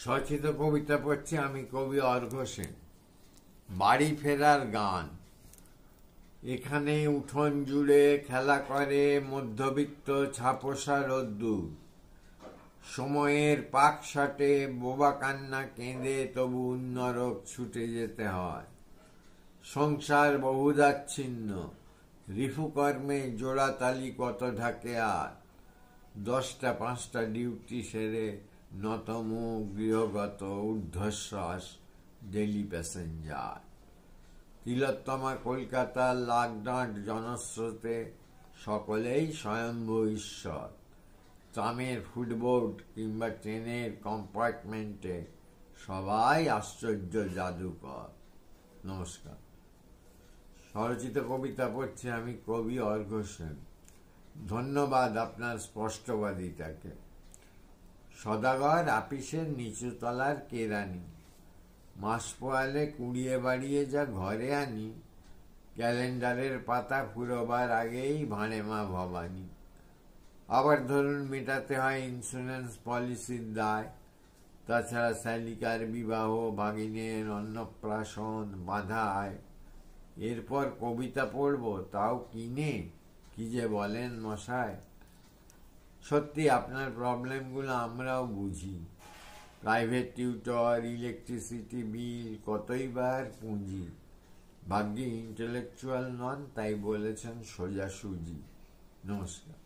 স্বরচিত কবিতা পড়ছি আমি, কবি অর্ঘ্য সেন। বাড়ি ফেরার গান। এখানে উঠোন জুড়ে খেলা করে মধ্যবিত্ত ছাপোষা রোদ্দুর। সময়ের পাক শটে বোবা কান্না কেঁদে তবু নরক ছুটে যেতে হয়। সংসার বহুদাচ্ছিন্ন, রিফুকর্মে জোড়াতালি কত ঢাকে আর। 10টা 5টা ডিউটি সেরে নতমুখ গৃহগত ঊর্ধ্বশ্বাস ডেলি প্যাসেঞ্জার। তিলোত্তমা কলকাতার লাগডাঁট জনস্রোতে সকলেই স্বয়ম্ভু ঈশ্বর। ট্রামের ফুটবোর্ড কিংবা ট্রেনের কম্পার্টমেন্টে সবাই আশ্চর্য জাদুকর। নমস্কার। স্বরচিত কবিতা পড়ছি আমি, কবি অর্ঘ্য সেন। ধন্যবাদ আপনার স্পষ্টবাদিতাকে। সদাগর আপিসের নিচুতলার কেরানি, মাস পোয়ালে কুড়িয়ে বাড়িয়ে যা ঘরে আনি, ক্যালেন্ডারের পাতা ফুরোবার আগেই ভাঁড়ে মা ভবানী। আবার ধরুন মেটাতে হয় ইন্স্যুরেন্স পলিসির দায়, তাছাড়া শ্যালিকার বিবাহ, ভাগিনের অন্নপ্রাশন, বাঁধায়। এরপর কবিতা পড়ব, তাও কিনে, কি যে বলেন মশাই। সত্যি আপনার প্রবলেমগুলো আমরাও বুঝি। প্রাইভেট টিউটর, ইলেকট্রিসিটি বিল, কতই বার পুঁজি। ভাগ্যে ইন্টেলেকচুয়াল নন, তাই বলেছেন সোজাসুজি। নমস্কার।